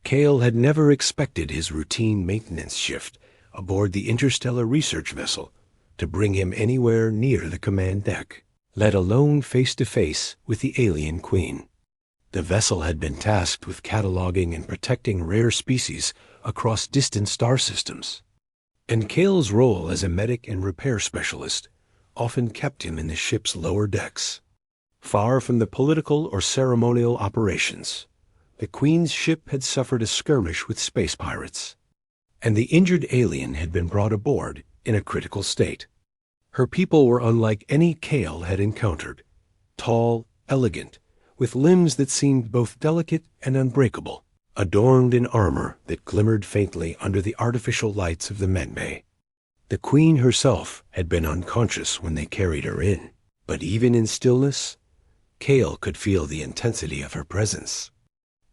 Kale had never expected his routine maintenance shift aboard the interstellar research vessel to bring him anywhere near the command deck, let alone face-to-face with the alien queen. The vessel had been tasked with cataloging and protecting rare species across distant star systems, and Kale's role as a medic and repair specialist often kept him in the ship's lower decks, far from the political or ceremonial operations. The Queen's ship had suffered a skirmish with space pirates, and the injured alien had been brought aboard in a critical state. Her people were unlike any Kale had encountered, tall, elegant, with limbs that seemed both delicate and unbreakable, adorned in armor that glimmered faintly under the artificial lights of the medbay. The Queen herself had been unconscious when they carried her in, but even in stillness, Kale could feel the intensity of her presence.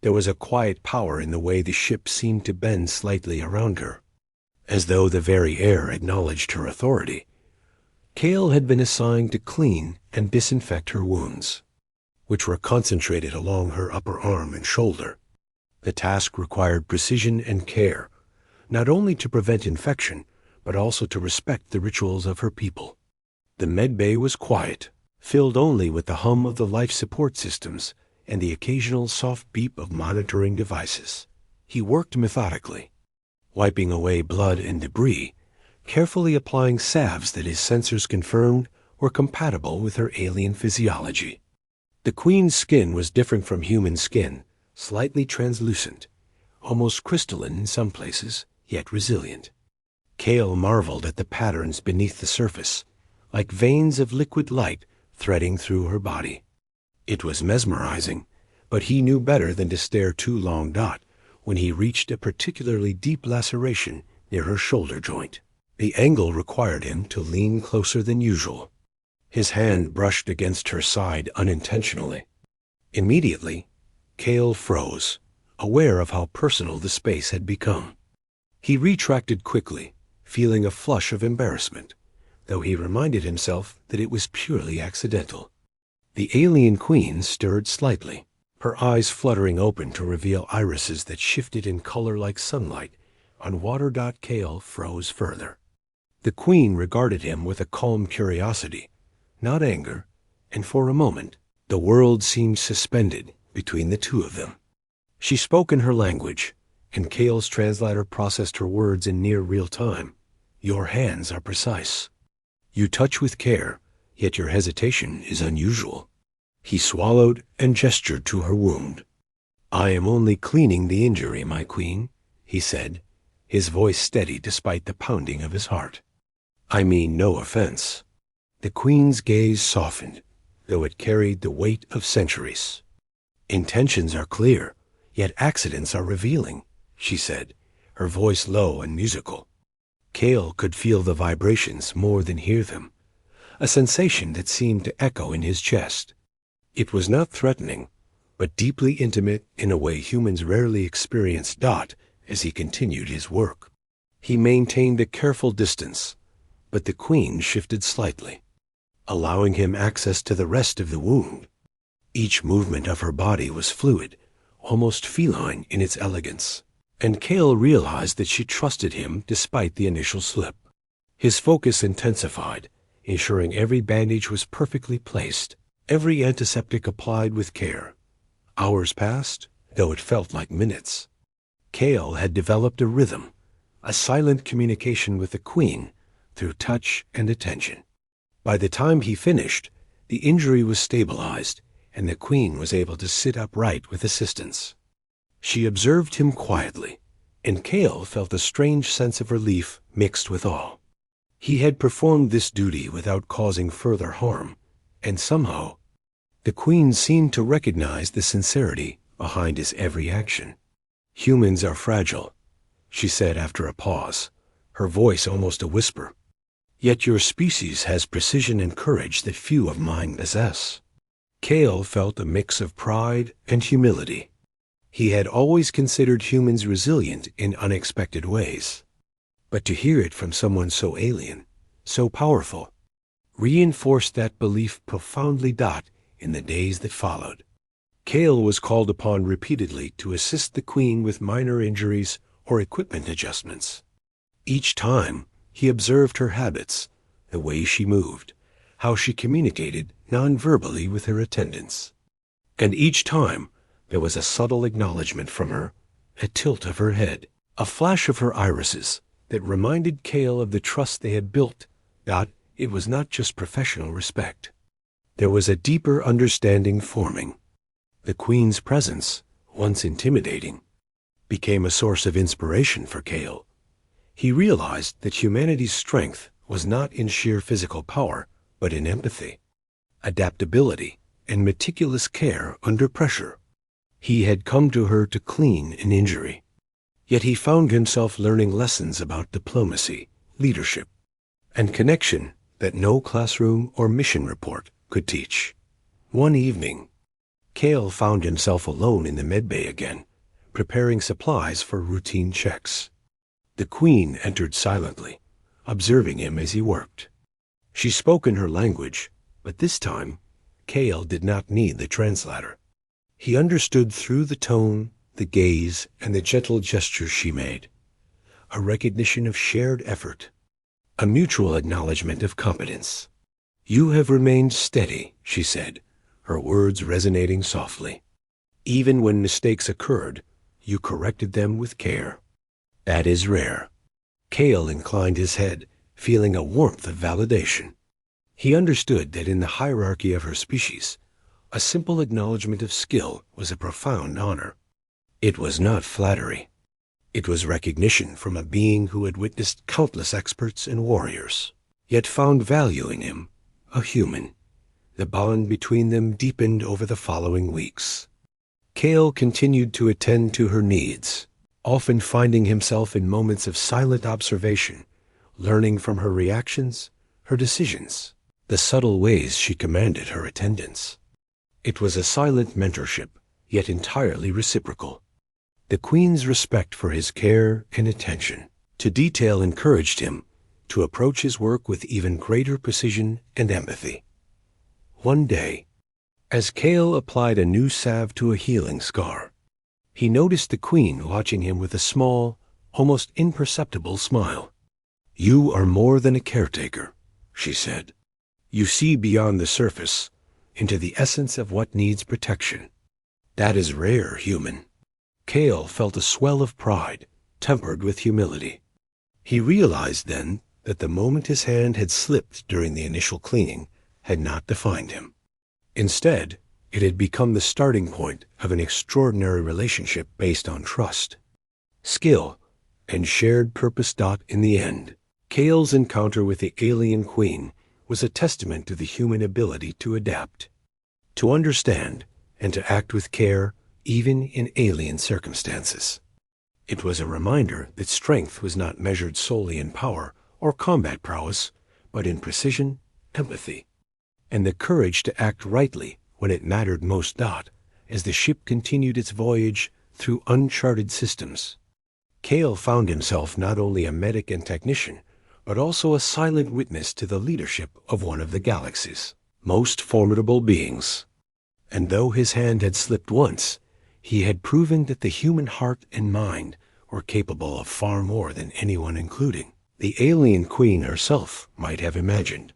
There was a quiet power in the way the ship seemed to bend slightly around her, as though the very air acknowledged her authority. Kale had been assigned to clean and disinfect her wounds, which were concentrated along her upper arm and shoulder. The task required precision and care, not only to prevent infection, but also to respect the rituals of her people. The medbay was quiet, filled only with the hum of the life support systems and the occasional soft beep of monitoring devices. He worked methodically, wiping away blood and debris, carefully applying salves that his sensors confirmed were compatible with her alien physiology. The Queen's skin was different from human skin, slightly translucent, almost crystalline in some places, yet resilient. Kale marveled at the patterns beneath the surface, like veins of liquid light threading through her body. It was mesmerizing, but he knew better than to stare too long when he reached a particularly deep laceration near her shoulder joint. The angle required him to lean closer than usual. His hand brushed against her side unintentionally. Immediately, Kale froze, aware of how personal the space had become. He retracted quickly, feeling a flush of embarrassment, though he reminded himself that it was purely accidental. The alien queen stirred slightly, her eyes fluttering open to reveal irises that shifted in color like sunlight on water. Kale froze further. The queen regarded him with a calm curiosity, not anger, and for a moment, the world seemed suspended between the two of them. She spoke in her language, and Kale's translator processed her words in near real time. Your hands are precise. You touch with care, yet your hesitation is unusual. He swallowed and gestured to her wound. I am only cleaning the injury, my queen, he said, his voice steady despite the pounding of his heart. I mean no offense. The queen's gaze softened, though it carried the weight of centuries. Intentions are clear, yet accidents are revealing, she said, her voice low and musical. Kale could feel the vibrations more than hear them, a sensation that seemed to echo in his chest. It was not threatening, but deeply intimate in a way humans rarely experienced. As he continued his work, he maintained a careful distance, but the queen shifted slightly, allowing him access to the rest of the wound. Each movement of her body was fluid, almost feline in its elegance, and Kale realized that she trusted him despite the initial slip. His focus intensified, ensuring every bandage was perfectly placed, every antiseptic applied with care. Hours passed, though it felt like minutes. Kale had developed a rhythm, a silent communication with the queen through touch and attention. By the time he finished, the injury was stabilized, and the queen was able to sit upright with assistance. She observed him quietly, and Kale felt a strange sense of relief mixed with awe. He had performed this duty without causing further harm, and somehow, the queen seemed to recognize the sincerity behind his every action. Humans are fragile, she said after a pause, her voice almost a whisper. Yet your species has precision and courage that few of mine possess. Kale felt a mix of pride and humility. He had always considered humans resilient in unexpected ways. But to hear it from someone so alien, so powerful, reinforced that belief profoundly. In the days that followed, Cale was called upon repeatedly to assist the Queen with minor injuries or equipment adjustments. Each time, he observed her habits, the way she moved, how she communicated non-verbally with her attendants. And each time, there was a subtle acknowledgement from her, a tilt of her head, a flash of her irises that reminded Cale of the trust they had built, that it was not just professional respect. There was a deeper understanding forming. The Queen's presence, once intimidating, became a source of inspiration for Cale. He realized that humanity's strength was not in sheer physical power, but in empathy, adaptability, and meticulous care under pressure. He had come to her to clean an injury. Yet he found himself learning lessons about diplomacy, leadership, and connection that no classroom or mission report could teach. One evening, Cale found himself alone in the medbay again, preparing supplies for routine checks. The Queen entered silently, observing him as he worked. She spoke in her language, but this time, Cale did not need the translator. He understood through the tone, the gaze, and the gentle gestures she made. A recognition of shared effort, a mutual acknowledgement of competence. "You have remained steady," she said, her words resonating softly. "Even when mistakes occurred, you corrected them with care. That is rare." Cale inclined his head, feeling a warmth of validation. He understood that in the hierarchy of her species, a simple acknowledgement of skill was a profound honor. It was not flattery. It was recognition from a being who had witnessed countless experts and warriors, yet found value in him, a human. The bond between them deepened over the following weeks. Cale continued to attend to her needs, often finding himself in moments of silent observation, learning from her reactions, her decisions, the subtle ways she commanded her attendants. It was a silent mentorship, yet entirely reciprocal. The Queen's respect for his care and attention to detail encouraged him to approach his work with even greater precision and empathy. One day, as Cale applied a new salve to a healing scar, he noticed the Queen watching him with a small, almost imperceptible smile. "You are more than a caretaker," she said. "You see beyond the surface, into the essence of what needs protection. That is rare, human." Cale felt a swell of pride, tempered with humility. He realized then that the moment his hand had slipped during the initial cleaning had not defined him. Instead, it had become the starting point of an extraordinary relationship based on trust, skill, and shared purpose. In the end, Cale's encounter with the alien Queen was a testament to the human ability to adapt, to understand, and to act with care even in alien circumstances. It was a reminder that strength was not measured solely in power or combat prowess, but in precision, empathy, and the courage to act rightly when it mattered most. As the ship continued its voyage through uncharted systems, Cale found himself not only a medic and technician, but also a silent witness to the leadership of one of the galaxy's most formidable beings. And though his hand had slipped once, he had proven that the human heart and mind were capable of far more than anyone, including the alien Queen herself, might have imagined.